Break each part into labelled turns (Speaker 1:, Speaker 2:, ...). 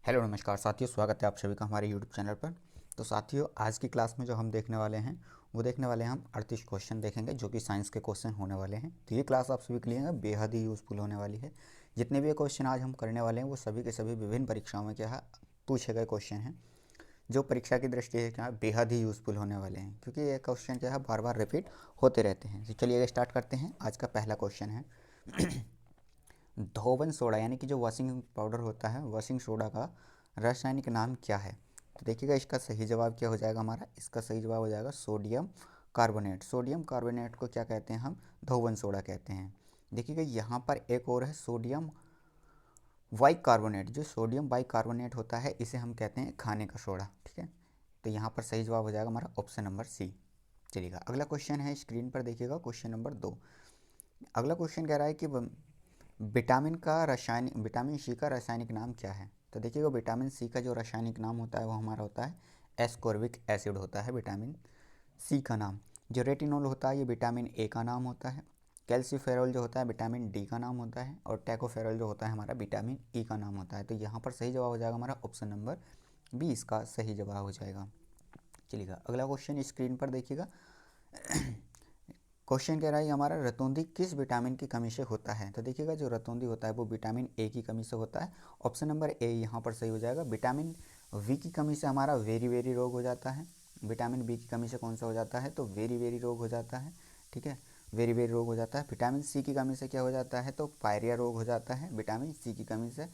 Speaker 1: Hello नमस्कार साथियों, स्वागत है आप सभी का हमारे यूट्यूब चैनल पर। तो साथियों, आज की क्लास में जो हम देखने वाले हैं वो देखने वाले हैं हम 38 क्वेश्चन देखेंगे जो कि साइंस के क्वेश्चन होने वाले हैं। तो ये क्लास आप सभी के लिए बेहद ही यूज़फुल होने वाली है। जितने भी ये क्वेश्चन आज हम करने वाले हैं वो सभी के सभी विभिन्न परीक्षाओं में क्या है पूछे गए क्वेश्चन हैं, जो परीक्षा की दृष्टि से क्या है बेहद ही यूज़फुल होने वाले हैं, क्योंकि ये क्वेश्चन क्या है बार बार रिपीट होते रहते हैं। तो चलिए स्टार्ट करते हैं। आज का पहला क्वेश्चन है धोवन सोडा यानी कि जो वॉशिंग पाउडर होता है, वॉशिंग सोडा का रासायनिक नाम क्या है? तो देखिएगा इसका सही जवाब क्या हो जाएगा हमारा। इसका सही जवाब हो जाएगा सोडियम कार्बोनेट। सोडियम कार्बोनेट को क्या कहते हैं हम? धोवन सोडा कहते हैं। देखिएगा यहाँ पर एक और है सोडियम बाइक कार्बोनेट। जो सोडियम बाइक कार्बोनेट होता है इसे हम कहते हैं खाने का सोडा। ठीक है, तो यहाँ पर सही जवाब हो जाएगा हमारा ऑप्शन नंबर सी। चलिएगा अगला क्वेश्चन है, स्क्रीन पर देखिएगा क्वेश्चन नंबर 2। अगला क्वेश्चन कह रहा है कि विटामिन सी का रासायनिक नाम क्या है? तो देखिएगा विटामिन सी का जो रासायनिक नाम होता है वो हमारा होता है एस्कॉर्बिक एसिड होता है विटामिन सी का नाम। जो रेटिनॉल होता है ये विटामिन ए का नाम होता है। कैल्सीफेरॉल जो होता है विटामिन डी का नाम होता है। और टैकोफेरॉल जो होता है हमारा विटामिन ई का नाम होता है। तो यहाँ पर सही जवाब हो जाएगा हमारा ऑप्शन नंबर बी, इसका सही जवाब हो जाएगा। चलिएगा अगला क्वेश्चन स्क्रीन पर देखिएगा। क्वेश्चन कह रहा है हमारा रतौंधी किस विटामिन की कमी से होता है? तो देखिएगा जो रतौंधी होता है वो विटामिन ए की कमी से होता है। ऑप्शन नंबर ए यहाँ पर सही हो जाएगा। विटामिन वी की कमी से हमारा वेरी वेरी रोग हो जाता है। विटामिन बी की कमी से कौन सा हो जाता है? तो वेरी वेरी रोग हो जाता है। ठीक है, वेरी वेरी रोग हो जाता है। विटामिन सी की कमी से क्या हो जाता है? तो पायरिया रोग हो जाता है विटामिन सी की कमी से।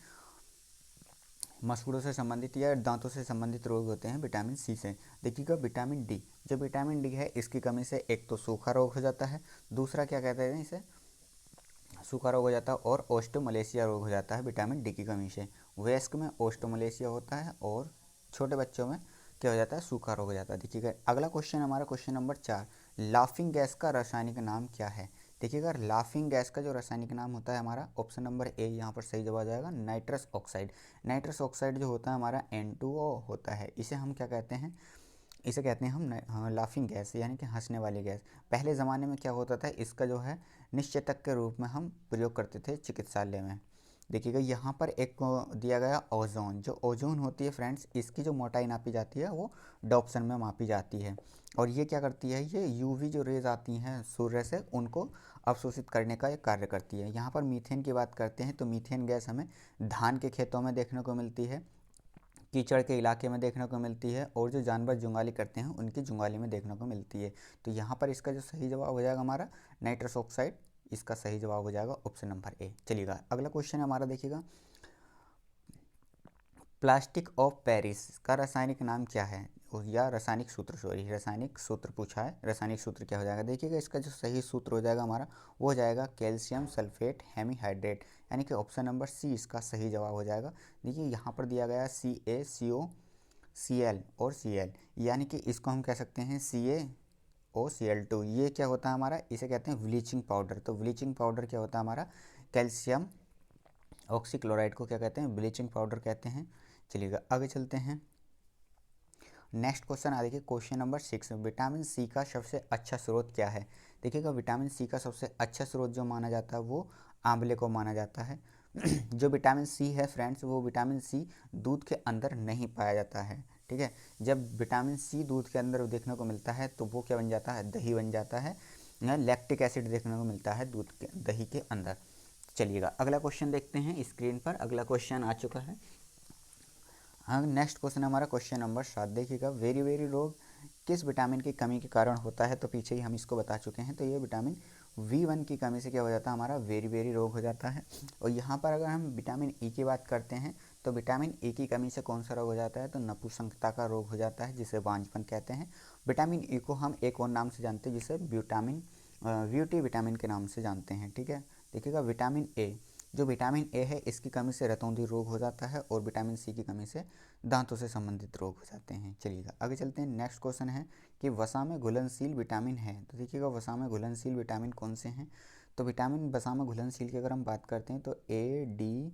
Speaker 1: मसूड़ों से संबंधित या दांतों से संबंधित रोग होते हैं विटामिन सी से। देखिएगा विटामिन डी, जो विटामिन डी है इसकी कमी से एक तो सूखा रोग हो जाता है, दूसरा क्या कहते हैं इसे सूखा रोग हो जाता है, और ओस्टोमलेशिया रोग हो जाता है विटामिन डी की कमी से। वयस्क में ओस्टोमलेशिया होता है और छोटे बच्चों में क्या हो जाता है? सूखा रोग हो जाता है। देखिएगा अगला क्वेश्चन हमारा क्वेश्चन नंबर 4। लाफिंग गैस का रासायनिक नाम क्या है? देखिएगा लाफिंग गैस का जो रासायनिक नाम होता है हमारा ऑप्शन नंबर ए यहाँ पर सही जवाब आ जाएगा नाइट्रस ऑक्साइड। नाइट्रस ऑक्साइड जो होता है हमारा N2O होता है। इसे हम क्या कहते हैं? इसे कहते हैं हम लाफिंग गैस यानी कि हंसने वाली गैस। पहले ज़माने में क्या होता था, इसका जो है निश्चेतक के रूप में हम प्रयोग करते थे चिकित्सालय में। देखिएगा यहाँ पर एक को दिया गया ओजोन। जो ओजोन होती है फ्रेंड्स, इसकी जो मोटाई नापी जाती है वो डॉप्सन में मापी जाती है। और ये क्या करती है? ये यूवी जो रेज आती हैं सूर्य से उनको अवशोषित करने का एक कार्य करती है। यहाँ पर मीथेन की बात करते हैं तो मीथेन गैस हमें धान के खेतों में देखने को मिलती है, कीचड़ के इलाके में देखने को मिलती है, और जो जानवर जुगाली करते हैं उनकी जुगाली में देखने को मिलती है। तो यहाँ पर इसका जो सही जवाब हो जाएगा हमारा नाइट्रस ऑक्साइड, इसका सही जवाब हो जाएगा ऑप्शन नंबर ए। चलिएगा अगला क्वेश्चन हमारा देखिएगा, प्लास्टिक ऑफ पेरिस का रासायनिक नाम क्या है? या रासायनिक सूत्र, सॉरी रासायनिक सूत्र पूछा है। रासायनिक सूत्र क्या हो जाएगा? देखिएगा इसका जो सही सूत्र हो जाएगा हमारा वो हो जाएगा कैल्शियम सल्फेट हेमीहाइड्रेट, यानी कि ऑप्शन नंबर सी इसका सही जवाब हो जाएगा। देखिए यहाँ पर दिया गया CaCO Cl और Cl, यानी कि इसको हम कह सकते हैं CaOCl2। ये क्या होता है हमारा? इसे कहते हैं ब्लीचिंग पाउडर। तो ब्लीचिंग पाउडर क्या होता है हमारा? कैल्शियम ऑक्सीक्लोराइड को क्या कहते हैं? ब्लीचिंग पाउडर कहते हैं। चलिएगा आगे चलते हैं। नेक्स्ट क्वेश्चन आ देखिए क्वेश्चन नंबर 6। विटामिन सी का सबसे अच्छा स्रोत क्या है? देखिएगा विटामिन सी का सबसे अच्छा स्रोत जो माना जाता है वो आंवले को माना जाता है। जो विटामिन सी है फ्रेंड्स, वो विटामिन सी दूध के अंदर नहीं पाया जाता है। ठीक है, जब विटामिन सी दूध के अंदर देखने को मिलता है तो वो क्या बन जाता है? दही बन जाता है। लैक्टिक एसिड देखने को मिलता है दूध के दही के अंदर। चलिएगा अगला क्वेश्चन देखते हैं स्क्रीन पर। अगला क्वेश्चन आ चुका है। हाँ, नेक्स्ट क्वेश्चन हमारा क्वेश्चन नंबर 7। देखिएगा वेरी वेरी रोग किस विटामिन की कमी के कारण होता है? तो पीछे ही हम इसको बता चुके हैं। तो ये विटामिन V1 की कमी से क्या हो जाता है? हमारा वेरी वेरी रोग हो जाता है। और यहाँ पर अगर हम विटामिन ई की बात करते हैं तो विटामिन ई की कमी से कौन सा रोग हो जाता है? तो नपुंसकता का रोग हो जाता है, जिसे बांझपन कहते हैं। विटामिन ई को हम एक और नाम से जानते हैं जिसे ब्यूटी विटामिन के नाम से जानते हैं। ठीक है, देखिएगा विटामिन ए, जो विटामिन ए है इसकी कमी से रतौंधी रोग हो जाता है, और विटामिन सी की कमी से दांतों से संबंधित रोग हो जाते हैं। चलिएगा आगे चलते हैं। नेक्स्ट क्वेश्चन है कि वसा में घुलनशील विटामिन है। तो देखिएगा वसा में घुलनशील विटामिन कौन से हैं? तो विटामिन वसा में घुलनशील की अगर हम बात करते हैं तो A, D,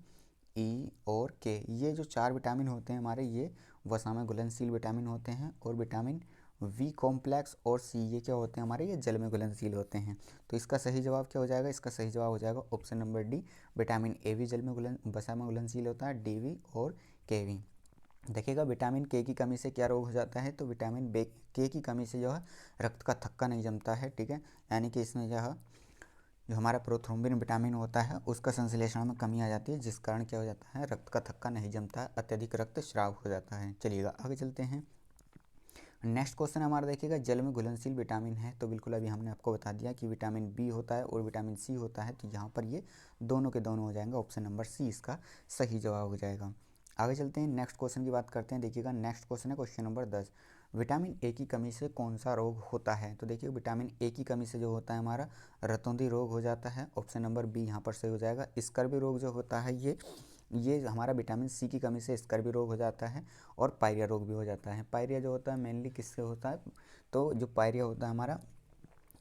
Speaker 1: E और K, ये जो 4 विटामिन होते हैं हमारे, ये वसा में घुलनशील विटामिन होते हैं। और विटामिन V कॉम्प्लेक्स और C ये क्या होते हैं हमारे? ये जल में घुलनशील होते हैं। तो इसका सही जवाब क्या हो जाएगा? इसका सही जवाब हो जाएगा option number D, vitamin A भी जल में वसा में घुलनशील होता है, DV और के। देखिएगा विटामिन के की कमी से क्या रोग हो जाता है, तो विटामिन के की कमी से जो है रक्त का थक्का नहीं जमता है, ठीक है, यानी कि इसमें जो हमारा प्रोथ्रोम्बिन विटामिन होता है उसका संश्लेषण में कमी आ जाती है, जिस कारण क्या हो जाता है, रक्त का थक्का नहीं जमता है, अत्यधिक रक्तस्राव हो जाता है। चलिएगा आगे चलते हैं। नेक्स्ट क्वेश्चन हमारा देखिएगा, जल में घुलनशील विटामिन है, तो बिल्कुल अभी हमने आपको बता दिया कि विटामिन बी होता है और विटामिन सी होता है, तो यहाँ पर ये दोनों के दोनों हो जाएंगे, ऑप्शन नंबर सी इसका सही जवाब हो जाएगा। आगे चलते हैं, नेक्स्ट क्वेश्चन की बात करते हैं। देखिएगा नेक्स्ट क्वेश्चन है क्वेश्चन नंबर 10, विटामिन ए की कमी से कौन सा रोग होता है, तो देखिए विटामिन ए की कमी से जो होता है हमारा रतौंधी रोग हो जाता है, ऑप्शन नंबर बी यहाँ पर सही हो जाएगा। स्कर्वी रोग जो होता है ये हमारा विटामिन सी की कमी से स्कर्वी रोग हो जाता है, और पायरिया रोग भी हो जाता है। पायरिया जो होता है मेनली किससे होता है, तो जो पायरिया होता है हमारा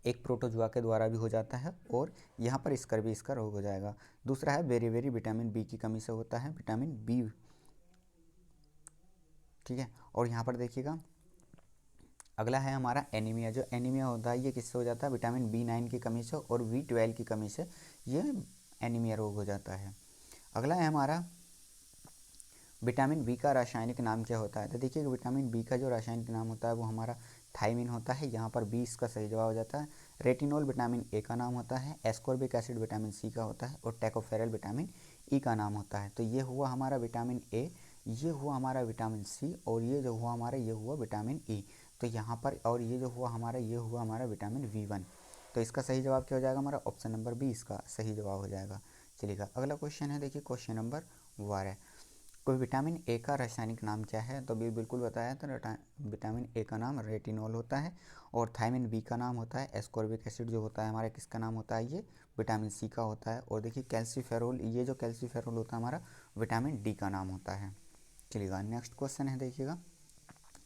Speaker 1: एक प्रोटोजुआ के द्वारा भी हो जाता है, और यहाँ पर स्कर्वी इसका रोग हो जाएगा। दूसरा है वेरी विटामिन बी की कमी से होता है, विटामिन बी, ठीक है। और यहाँ पर देखिएगा अगला है हमारा एनीमिया, जो एनीमिया होता है ये किससे हो जाता है, विटामिन बी9 की कमी से और बी12 की कमी से ये एनीमिया रोग हो जाता है। अगला है हमारा विटामिन बी का रासायनिक नाम क्या होता है, तो देखिए विटामिन बी का जो रासायनिक नाम होता है वो हमारा थायमिन होता है, यहाँ पर बी इसका सही जवाब हो जाता है। रेटिनॉल विटामिन ए का नाम होता है, एस्कॉर्बिक एसिड विटामिन सी का होता है, और टैकोफेरल विटामिन ई का नाम होता है। तो ये हुआ हमारा विटामिन ए, ये हुआ हमारा विटामिन सी, और ये जो हुआ हमारा ये हुआ विटामिन ई। तो यहाँ पर और ये जो हुआ हमारा ये हुआ हमारा विटामिन बी1। तो इसका सही जवाब क्या हो जाएगा हमारा, ऑप्शन नंबर बी इसका सही जवाब हो जाएगा। चलिएगा अगला क्वेश्चन है, देखिए क्वेश्चन नंबर 12, कोई विटामिन ए का रासायनिक नाम क्या है, तो अभी बिल्कुल बताया तो विटामिन ए का नाम रेटिनॉल होता है, और थायमिन बी का नाम होता है एस्कॉर्बिक एसिड, जो होता है हमारा किसका नाम होता है, ये विटामिन सी का होता है। और देखिए कैल्सीफेरोल, ये जो कैल्सीफेरोल होता है हमारा विटामिन डी का नाम होता है। चलिएगा नेक्स्ट क्वेश्चन है, देखिएगा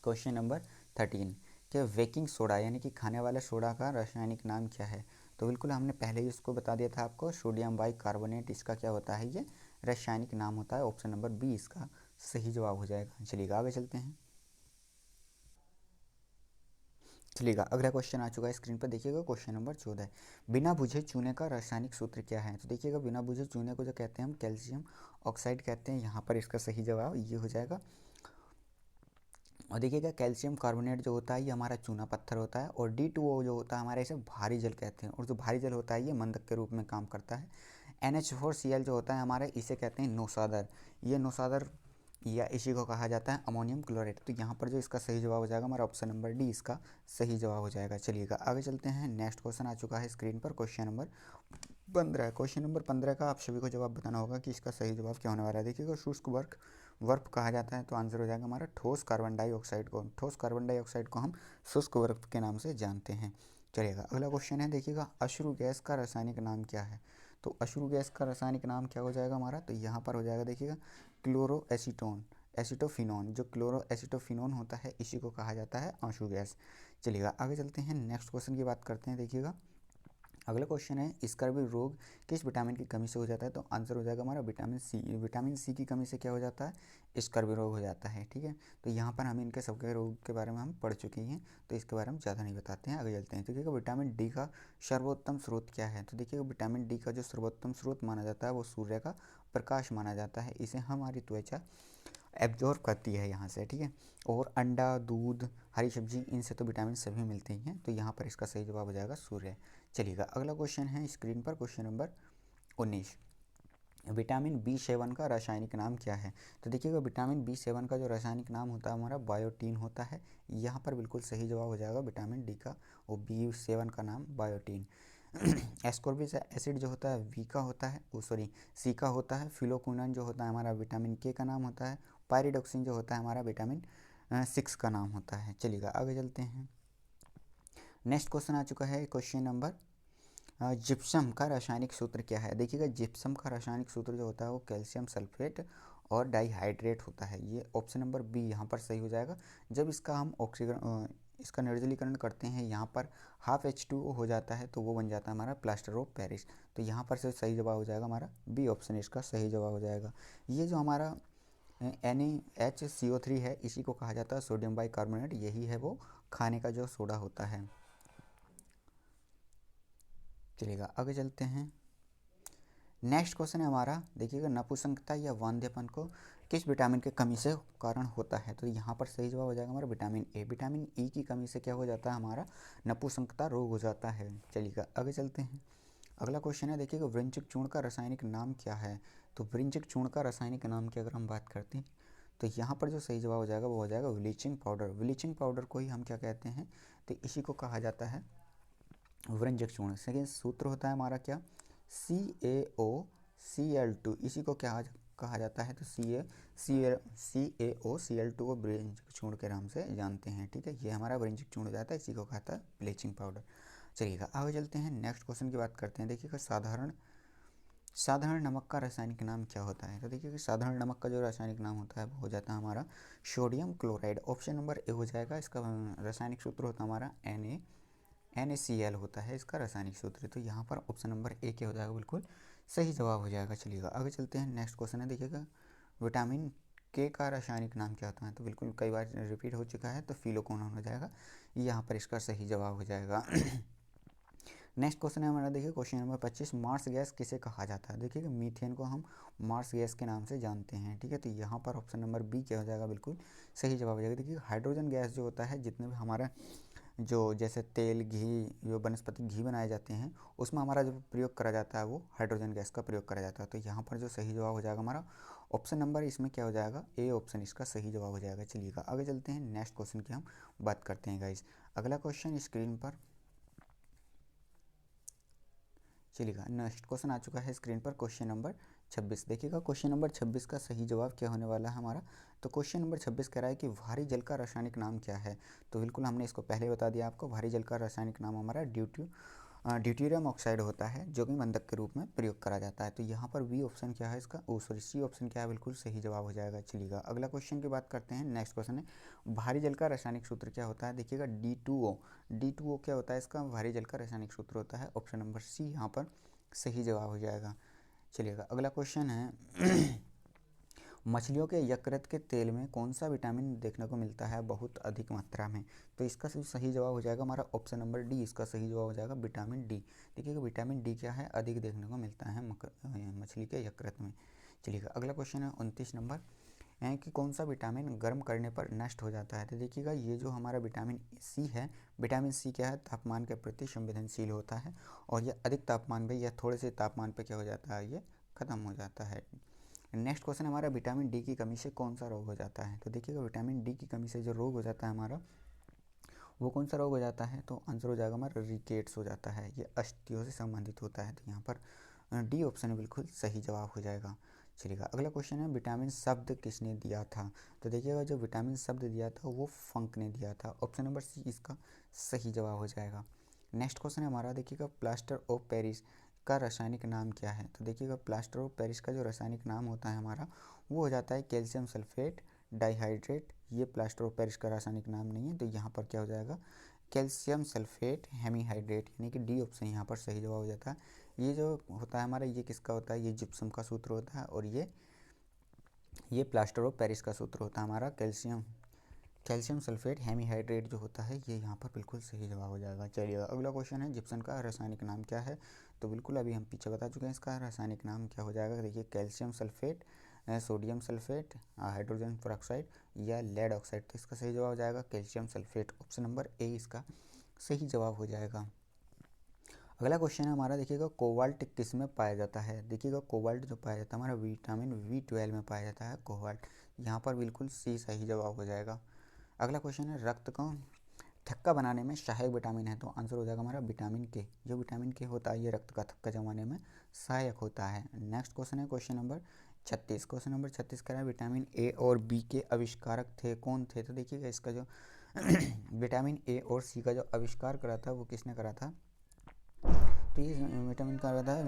Speaker 1: क्वेश्चन नंबर 13, कि बेकिंग सोडा यानी कि खाने वाले सोडा का रासायनिक नाम क्या है, तो बिल्कुल हमने पहले ही इसको बता दिया था आपको, सोडियम बाइकार्बोनेट इसका क्या होता है, ये रासायनिक नाम होता है, ऑप्शन नंबर बी इसका सही जवाब हो जाएगा। चलिएगा आगे चलते हैं। चलिएगा अगला क्वेश्चन आ चुका है स्क्रीन पर, देखिएगा क्वेश्चन नंबर 14, बिना बुझे चूने का रासायनिक सूत्र क्या है, तो देखिएगा बिना बुझे चूने को जो कहते हैं हम कैल्शियम ऑक्साइड कहते हैं, यहाँ पर इसका सही जवाब ये हो जाएगा। और देखिएगा कैल्शियम कार्बोनेट जो होता है ये हमारा चूना पत्थर होता है, और D2O जो होता है हमारे इसे भारी जल कहते हैं, और जो भारी जल होता है ये मंदक के रूप में काम करता है। NH4Cl जो होता है हमारे इसे कहते हैं नौसादर, ये नौसादर या इसी को कहा जाता है अमोनियम क्लोराइड। तो यहाँ पर जो इसका सही जवाब हो जाएगा हमारा ऑप्शन नंबर डी इसका सही जवाब हो जाएगा। चलिएगा आगे चलते हैं, नेक्स्ट क्वेश्चन आ चुका है स्क्रीन पर, क्वेश्चन नंबर 15। क्वेश्चन नंबर 15 का आप सभी को जवाब बताना होगा कि इसका सही जवाब क्या होने वाला है। देखिएगा शुष्क वर्प कहा जाता है, तो आंसर हो जाएगा हमारा ठोस कार्बन डाइऑक्साइड को। ठोस कार्बन डाइऑक्साइड को हम शुष्क वर्प के नाम से जानते हैं। चलिएगा अगला क्वेश्चन है, देखिएगा अश्रु गैस का रासायनिक नाम क्या है, तो अश्रु गैस का रासायनिक नाम क्या हो जाएगा हमारा, तो यहाँ पर हो जाएगा देखिएगा क्लोरो एसिटोफिनोन, जो क्लोरो एसिटोफिनोन होता है इसी को कहा जाता है आंसू गैस। चलिएगा आगे चलते हैं, नेक्स्ट क्वेश्चन की बात करते हैं। देखिएगा अगला क्वेश्चन है, स्कर्वी रोग किस विटामिन की कमी से हो जाता है, तो आंसर हो जाएगा हमारा विटामिन सी। विटामिन सी की कमी से क्या हो जाता है, स्कर्वी रोग हो जाता है, ठीक है। तो यहाँ पर हम इनके सबके रोग के बारे में हम पढ़ चुके हैं, तो इसके बारे में ज़्यादा नहीं बताते हैं, आगे चलते हैं। तो देखिएगा विटामिन डी का सर्वोत्तम स्रोत क्या है, तो देखिएगा विटामिन डी का जो सर्वोत्तम स्रोत माना जाता है वो सूर्य का प्रकाश माना जाता है, इसे हमारी त्वचा एब्जॉर्व करती है यहाँ से, ठीक है। और अंडा, दूध, हरी सब्जी, इनसे तो विटामिन सभी मिलते ही हैं, तो यहाँ पर इसका सही जवाब हो जाएगा सूर्य। चलिएगा अगला क्वेश्चन है स्क्रीन पर, क्वेश्चन नंबर 19, विटामिन बी7 का रासायनिक नाम क्या है, तो देखिएगा विटामिन बी7 का जो रासायनिक नाम होता है हमारा बायोटीन होता है, यहाँ पर बिल्कुल सही जवाब हो जाएगा विटामिन डी का और बी7 का नाम बायोटीन। एस्कॉर्बिक एसिड जो होता है वी का होता है, सी का होता है। फिलोक्विनोन जो होता है हमारा विटामिन के का नाम होता है। पायरिडोक्सिन जो होता है हमारा विटामिन 6 का नाम होता है। चलिएगा आगे चलते हैं, नेक्स्ट क्वेश्चन आ चुका है क्वेश्चन नंबर, जिप्सम का रासायनिक सूत्र क्या है, देखिएगा जिप्सम का रासायनिक सूत्र जो होता है वो कैल्शियम सल्फेट और डाइहाइड्रेट होता है, ये ऑप्शन नंबर बी यहाँ पर सही हो जाएगा। जब इसका हम ऑक्सीजन इसका निर्जलीकरण करते हैं यहाँ पर ½ H2O हो जाता है, तो वो बन जाता है हमारा प्लास्टर ऑफ पेरिस। तो यहाँ पर से सही जवाब हो जाएगा हमारा बी ऑप्शन इसका सही जवाब हो जाएगा। ये जो हमारा NaHCO3 है इसी को कहा जाता है सोडियम बाइकार्बोनेट, यही है वो खाने का जो सोडा होता है। चलिएगा आगे चलते हैं, नेक्स्ट क्वेश्चन है हमारा, देखिएगा नपुंसकता या वांध्यपन को किस विटामिन की कमी से कारण होता है? तो यहाँ पर सही जवाब हो जाएगा हमारा विटामिन ए। विटामिन ई की कमी से क्या हो जाता है? हमारा नपुंसकता रोग हो जाता है। चलिएगा आगे चलते हैं। अगला क्वेश्चन है, देखिएगा वृंचिक चूर्ण का रासायनिक नाम क्या है? तो वृंचिक चूर्ण का रासायनिक नाम की अगर हम बात करते हैं तो यहाँ पर जो सही जवाब हो जाएगा वो हो जाएगा ब्लीचिंग पाउडर। ब्लीचिंग पाउडर को ही हम क्या कहते हैं? तो इसी को कहा जाता है वृंजक चूर्ण। सेकेंड सूत्र होता है हमारा क्या? CaOCl2। इसी को क्या कहा जाता है? तो CaOCl2 को वृंजक चूर्ण के नाम से जानते हैं। ठीक है, ये हमारा वृंजक चूर्ण हो जाता है, इसी को कहता है ब्लीचिंग पाउडर। चलिएगा आगे चलते हैं, नेक्स्ट क्वेश्चन की बात करते हैं। देखिएगा साधारण नमक का रासायनिक नाम क्या होता है? तो देखिए कि साधारण नमक का जो रासायनिक नाम होता है वो हो जाता है हमारा sodium chloride. Option number A हो जाएगा। इसका रासायनिक सूत्र होता है हमारा NaCl होता है इसका रासायनिक सूत्र। तो यहाँ पर ऑप्शन नंबर ए के हो जाएगा, बिल्कुल सही जवाब हो जाएगा। चलिएगा आगे चलते हैं, नेक्स्ट क्वेश्चन है। देखिएगा विटामिन के का रासायनिक नाम क्या होता है? तो बिल्कुल कई बार रिपीट हो चुका है, तो फिलोक्विनोन हो जाएगा, यहाँ पर इसका सही जवाब हो जाएगा। नेक्स्ट क्वेश्चन है हमारा, देखिए क्वेश्चन नंबर 25, मार्स गैस किसे कहा जाता है? देखिए मीथेन को हम मार्स गैस के नाम से जानते हैं। ठीक है, तो यहाँ पर ऑप्शन नंबर बी क्या हो जाएगा, बिल्कुल सही जवाब हो जाएगा। देखिए हाइड्रोजन गैस जो होता है, जितने भी हमारा जो जैसे तेल, घी, जो वनस्पति घी बनाए जाते हैं, उसमें हमारा जो प्रयोग करा जाता है वो हाइड्रोजन गैस का प्रयोग करा जाता है। तो यहाँ पर जो सही जवाब हो जाएगा हमारा ऑप्शन नंबर, इसमें क्या हो जाएगा, ए ऑप्शन इसका सही जवाब हो जाएगा। चलिएगा आगे चलते हैं, नेक्स्ट क्वेश्चन की हम बात करते हैं गाइज। अगला क्वेश्चन स्क्रीन पर, चलिएगा नेक्स्ट क्वेश्चन आ चुका है स्क्रीन पर, क्वेश्चन नंबर 26। देखिएगा क्वेश्चन नंबर 26 का सही जवाब क्या होने वाला है हमारा। तो क्वेश्चन नंबर 26 कह रहा है कि भारी जल का रासायनिक नाम क्या है? तो बिल्कुल हमने इसको पहले बता दिया आपको। भारी जल का रासायनिक नाम हमारा ड्यूटेरियम ऑक्साइड होता है, जो कि बंधक के रूप में प्रयोग करा जाता है। तो यहाँ पर बी ऑप्शन क्या है इसका, सी ऑप्शन क्या है, बिल्कुल सही जवाब हो जाएगा। चलिएगा अगला क्वेश्चन की बात करते हैं। नेक्स्ट क्वेश्चन है, भारी जल का रासायनिक सूत्र क्या होता है? देखिएगा D2O क्या होता है इसका, भारी जल का रासायनिक सूत्र होता है। ऑप्शन नंबर सी यहाँ पर सही जवाब हो जाएगा। चलिएगा अगला क्वेश्चन है, मछलियों के यकृत के तेल में कौन सा विटामिन देखने को मिलता है बहुत अधिक मात्रा में? तो इसका सही जवाब हो जाएगा हमारा ऑप्शन नंबर डी, इसका सही जवाब हो जाएगा विटामिन डी। देखिएगा विटामिन डी क्या है, अधिक देखने को मिलता है मछली के यकृत में। चलिएगा अगला क्वेश्चन है 29 नंबर है कि कौन सा विटामिन गर्म करने पर नष्ट हो जाता है? तो देखिएगा ये जो हमारा विटामिन सी है, विटामिन सी क्या है, तापमान के प्रति संवेदनशील होता है, और यह अधिक तापमान पे या थोड़े से तापमान पे क्या हो जाता है, ये खत्म हो जाता है। नेक्स्ट क्वेश्चन हमारा, विटामिन डी की कमी से कौन सा रोग हो जाता है? तो देखिएगा विटामिन डी की कमी से जो रोग हो जाता है हमारा, वो कौन सा रोग हो जाता है? तो आंसर हो जाएगा हमारा रिकेट्स हो जाता है, ये अस्थियों से संबंधित होता है। तो यहाँ पर डी ऑप्शन बिल्कुल सही जवाब हो जाएगा। चलिएगा अगला क्वेश्चन है, विटामिन शब्द किसने दिया था? तो देखिएगा जो विटामिन शब्द दिया था वो फंक ने दिया था। ऑप्शन नंबर सी इसका सही जवाब हो जाएगा। नेक्स्ट क्वेश्चन है हमारा, देखिएगा प्लास्टर ऑफ पेरिस का रासायनिक नाम क्या है? तो देखिएगा प्लास्टर ऑफ पेरिस का जो रासायनिक नाम होता है हमारा, वो हो जाता है कैल्शियम सल्फेट डाइहाइड्रेट। ये प्लास्टर ऑफ पेरिस का रासायनिक नाम नहीं है, तो यहाँ पर क्या हो जाएगा, कैल्शियम सल्फेट हेमीहाइड्रेट, यानी कि डी ऑप्शन यहाँ पर सही जवाब हो जाता है। ये जो होता है हमारा, ये किसका होता है, ये जिप्सम का सूत्र होता है, और ये प्लास्टर ऑफ पेरिस का सूत्र होता है हमारा कैल्शियम सल्फेट हेमीहाइड्रेट जो होता है, ये यहाँ पर बिल्कुल सही जवाब हो जाएगा। चलिए अगला क्वेश्चन है, जिप्सम का रासायनिक नाम क्या है? तो बिल्कुल अभी हम पीछे बता चुके हैं, इसका रासायनिक नाम क्या हो जाएगा। देखिए calcium sulphate, sodium sulphate, hydrogen peroxide या लेड ऑक्साइड। तो इसका सही जवाब हो जाएगा calcium sulphate. Option number A इसका सही जवाब हो जाएगा। अगला क्वेश्चन है हमारा, देखिएगा कोबाल्ट किस में पाया जाता है? देखिएगा कोबाल्ट जो पाया जाता है हमारा विटामिन B12 में पाया जाता है कोबाल्ट, यहाँ पर बिल्कुल सी सही जवाब हो जाएगा। अगला क्वेश्चन है, रक्त को थक्का बनाने में सहायक विटामिन है? तो आंसर हो जाएगा हमारा विटामिन के। जो विटामिन के होता है, ये रक्त का थक्का जमाने में सहायक होता है। नेक्स्ट क्वेश्चन है क्वेश्चन नंबर 36। क्वेश्चन नंबर 36 कह रहा है, विटामिन ए और बी के आविष्कारक थे कौन थे? तो देखिएगा इसका जो विटामिन ए और सी का जो आविष्कार करा था वो किसने करा था? तो ये विटामिन का करा था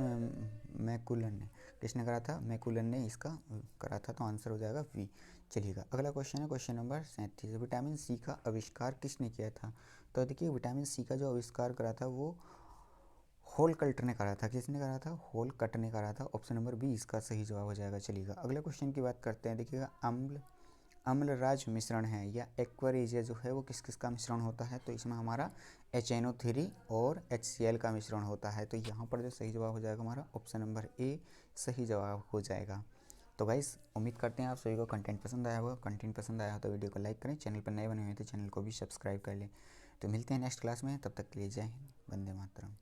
Speaker 1: मैकुलन ने। किसने करा था? मैकुलन ने इसका करा था, तो आंसर हो जाएगा वी। चलिएगा अगला क्वेश्चन है क्वेश्चन नंबर 37, विटामिन सी का आविष्कार किसने किया था? तो देखिए विटामिन सी का जो आविष्कार करा था वो होलकट ने करा था। किसने करा था? होलकट ने करा था। ऑप्शन नंबर बी इसका सही जवाब हो जाएगा। चलिएगा अगले क्वेश्चन की बात करते हैं। देखिएगा अम्लराज मिश्रण है या एक्वारेजिया जो है वो किस किस का मिश्रण होता है? तो इसमें हमारा HNO3 और HCl का मिश्रण होता है। तो यहाँ पर जो सही जवाब हो जाएगा हमारा ऑप्शन नंबर ए सही जवाब हो जाएगा। तो गाइस उम्मीद करते हैं आप सभी को कंटेंट पसंद आया होगा। कंटेंट पसंद आया हो तो वीडियो को लाइक करें, चैनल पर नए बने हुए तो चैनल को भी सब्सक्राइब कर लें। तो मिलते हैं नेक्स्ट क्लास में, तब तक के लिए जय हिंद, वंदे मातरम।